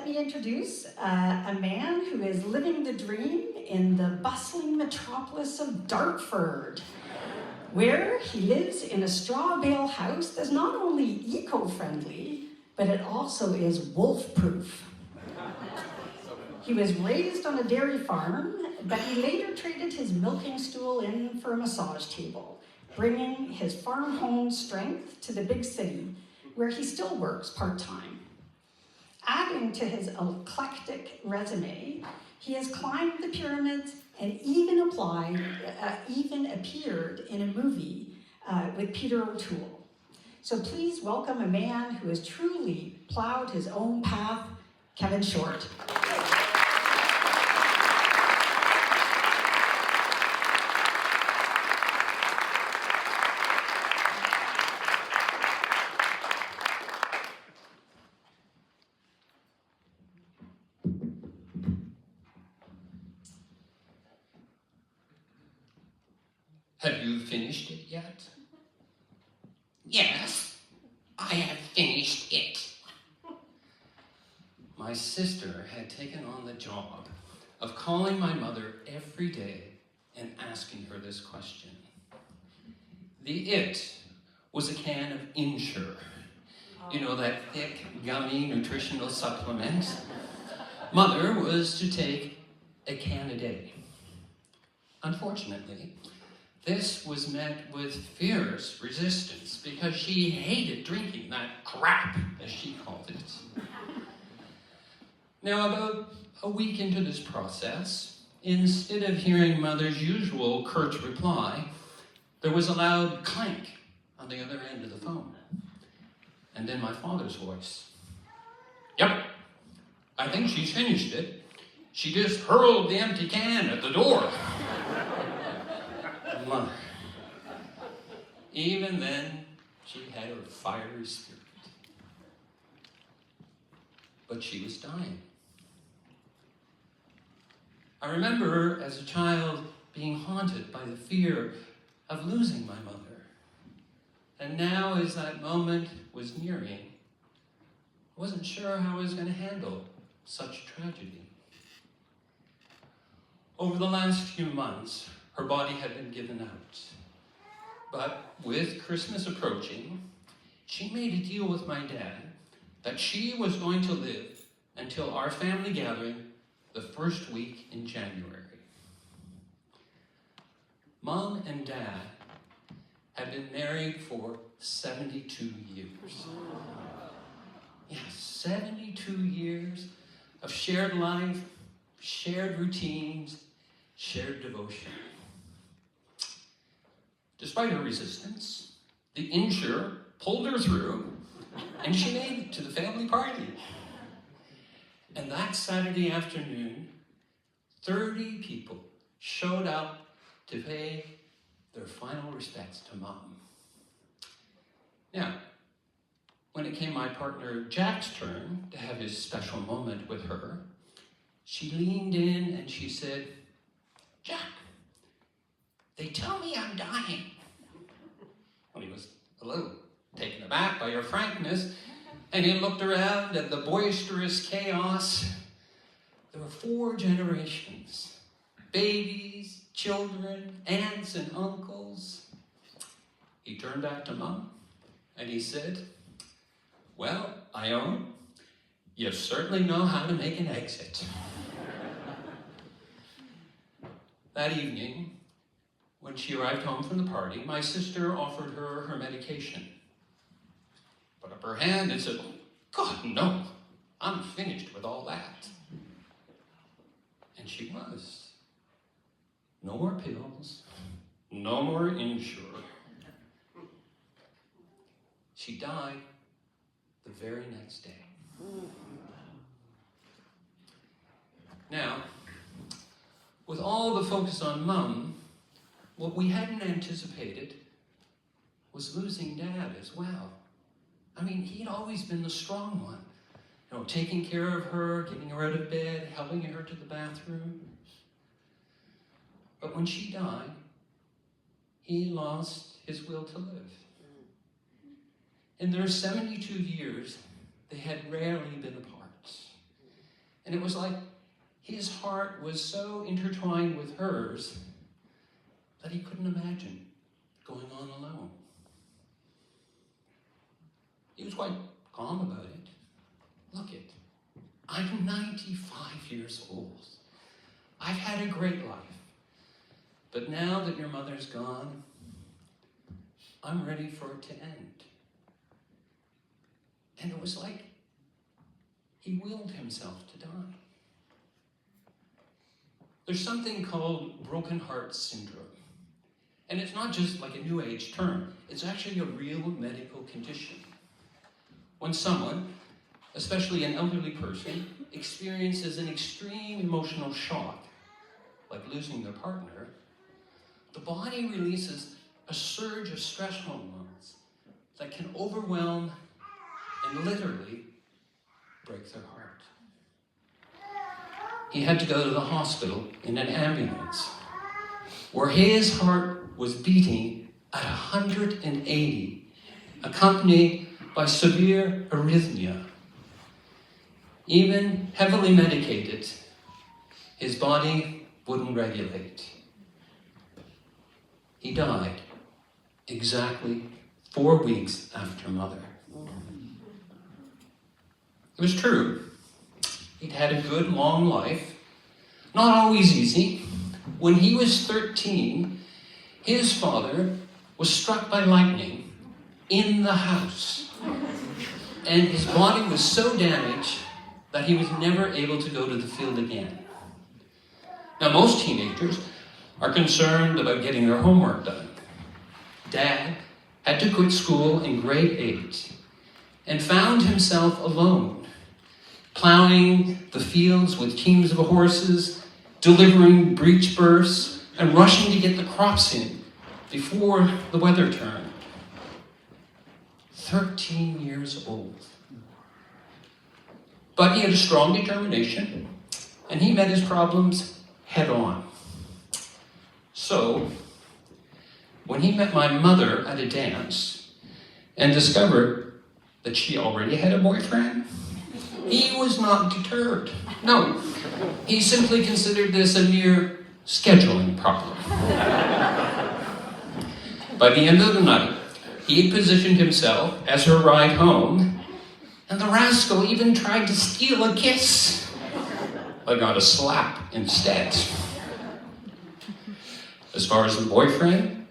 let me introduce a man who is living the dream in the bustling metropolis of Dartford, where he lives in a straw bale house that's not only eco-friendly, but it also is wolf-proof. He was raised on a dairy farm, but he later traded his milking stool in for a massage table, bringing his farm home strength to the big city, where he still works part-time. Adding to his eclectic resume, he has climbed the pyramids and even appeared in a movie with Peter O'Toole. So please welcome a man who has truly plowed his own path, Kevin Short. Have you finished it yet? Yes, I have finished it. My sister had taken on the job of calling my mother every day and asking her this question. The it was a can of Insure. You know, that thick, gummy nutritional supplement. Mother was to take a can a day. Unfortunately, this was met with fierce resistance because she hated drinking that crap, as she called it. Now, about a week into this process, instead of hearing Mother's usual curt reply, there was a loud clank on the other end of the phone. And then my father's voice. Yep, I think she's finished it. She just hurled the empty can at the door. Mother. Even then, she had her fiery spirit. But she was dying. I remember as a child being haunted by the fear of losing my mother. And now, as that moment was nearing, I wasn't sure how I was going to handle such tragedy. Over the last few months, her body had been given out. But with Christmas approaching, she made a deal with my dad that she was going to live until our family gathering the first week in January. Mom and Dad had been married for 72 years. Yeah, 72 years of shared life, shared routines, shared devotion. Despite her resistance, the insurer pulled her through, and she made it to the family party. And that Saturday afternoon, 30 people showed up to pay their final respects to Mom. Now, when it came my partner Jack's turn to have his special moment with her, she leaned in and she said, Jack, they tell me I'm dying. Well, he was a little taken aback by her frankness, and he looked around at the boisterous chaos. There were 4 generations, babies, children, aunts and uncles. He turned back to Mom, and he said, well, Ione, you certainly know how to make an exit. That evening, when she arrived home from the party, my sister offered her her medication. Put up her hand and said, God, no, I'm finished with all that. And she was. No more pills, no more Insure. She died the very next day. Now, with all the focus on Mom, what we hadn't anticipated was losing Dad as well. I mean, he'd always been the strong one, you know, taking care of her, getting her out of bed, helping her to the bathroom. But when she died, he lost his will to live. In their 72 years, they had rarely been apart. And it was like his heart was so intertwined with hers that he couldn't imagine going on alone. He was quite calm about it. Look it, I'm 95 years old. I've had a great life. But now that your mother's gone, I'm ready for it to end. And it was like he willed himself to die. There's something called broken heart syndrome. And it's not just like a new age term. It's actually a real medical condition. When someone, especially an elderly person, experiences an extreme emotional shock, like losing their partner, the body releases a surge of stress hormones that can overwhelm and literally break their heart. He had to go to the hospital in an ambulance, where his heart was beating at 180, accompanied by severe arrhythmia. Even heavily medicated, his body wouldn't regulate. He died exactly 4 weeks after Mother. It was true. He'd had a good, long life. Not always easy. When he was 13, his father was struck by lightning in the house. And his body was so damaged that he was never able to go to the field again. Now, most teenagers are concerned about getting their homework done. Dad had to quit school in grade 8 and found himself alone, plowing the fields with teams of horses, delivering breech bursts, and rushing to get the crops in before the weather turned. 13 years old. But he had a strong determination, and he met his problems head on. So, when he met my mother at a dance and discovered that she already had a boyfriend, he was not deterred. No, he simply considered this a mere scheduling problem. By the end of the night, he had positioned himself as her ride home, and the rascal even tried to steal a kiss, but got a slap instead. As far as the boyfriend,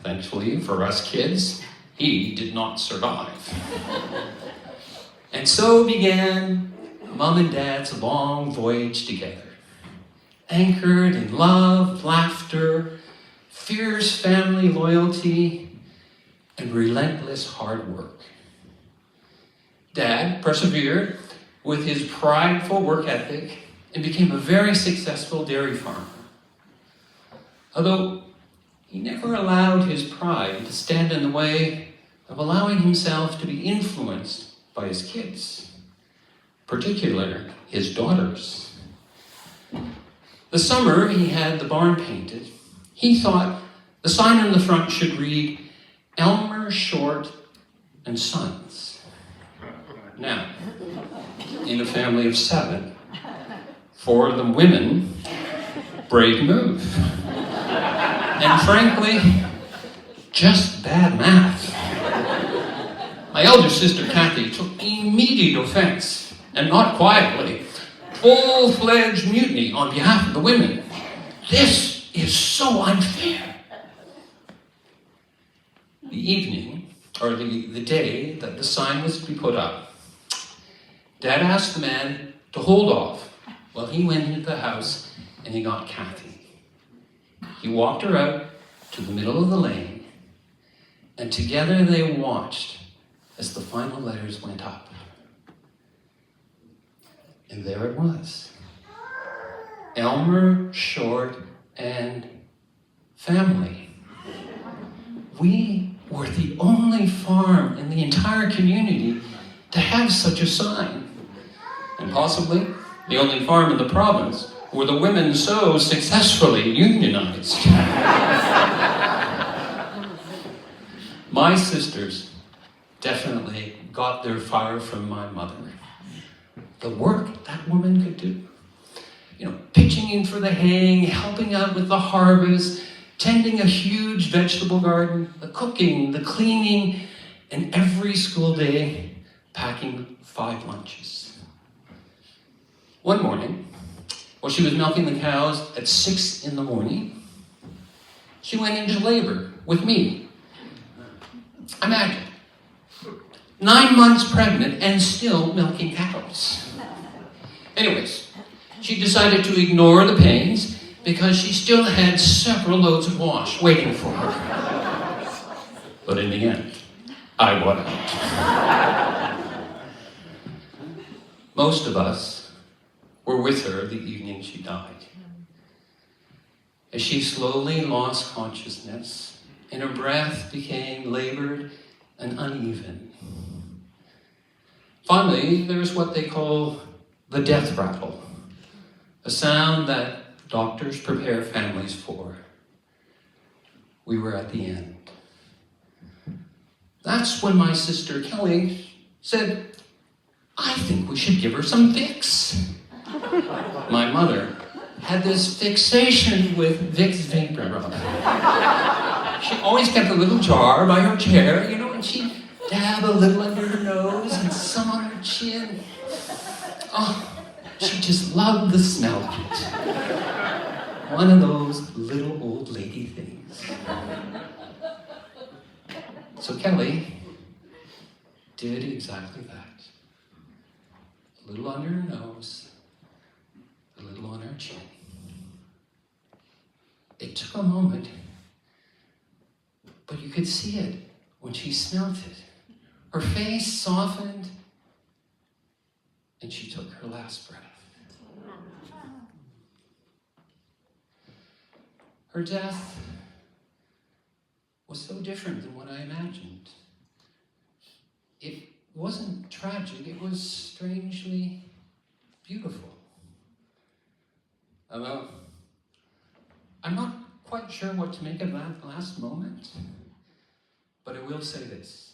thankfully for us kids, he did not survive. And so began Mom and Dad's long voyage together, anchored in love, laughter, fierce family loyalty, and relentless hard work. Dad persevered with his prideful work ethic and became a very successful dairy farmer. Although he never allowed his pride to stand in the way of allowing himself to be influenced by his kids, particularly his daughters. The summer he had the barn painted, he thought the sign on the front should read, Elmer Short and Sons. Now, in a family of 7, for the women, brave move. And frankly, just bad math. My elder sister, Kathy, took immediate offense, and not quietly, full-fledged mutiny on behalf of the women. This is so unfair. The evening, or the day that the sign was to be put up, Dad asked the man to hold off while he went into the house and he got Kathy. He walked her out to the middle of the lane, and together they watched as the final letters went up. And there it was. Elmer Short and Family. We were the only farm in the entire community to have such a sign. And possibly the only farm in the province where the women so successfully unionized. My sisters definitely got their fire from my mother. the work that woman could do. Pitching in for the haying, helping out with the harvest, tending a huge vegetable garden, the cooking, the cleaning, and every school day packing 5 lunches. One morning, while she was milking the cows at 6 in the morning, she went into labor with me. Imagine, 9 months pregnant and still milking cows. Anyways, she decided to ignore the pains because she still had several loads of wash waiting for her. But in the end, I won out. Most of us were with her the evening she died. As she slowly lost consciousness and her breath became labored and uneven. Finally, there's what they call the death rattle, a sound that doctors prepare families for. We were at the end. That's when my sister Kelly said, "I think we should give her some Vicks." My mother had this fixation with Vicks Vapor Rub. She always kept a little jar by her chair, and she'd dab a little under her nose and some on her chin. Oh, she just loved the smell of it. One of those little old lady things. So Kelly did exactly that. A little under her nose, a little on her chin. It took a moment, but you could see it when she smelled it. Her face softened, and she took her last breath. Her death was so different than what I imagined. It wasn't tragic, it was strangely beautiful. Although, I'm not quite sure what to make of that last moment, but I will say this.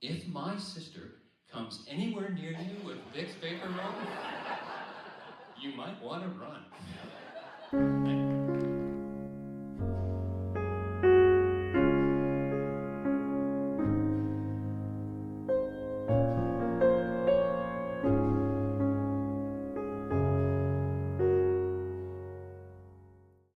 If my sister comes anywhere near you with Vicks Vapor Rub, you might want to run.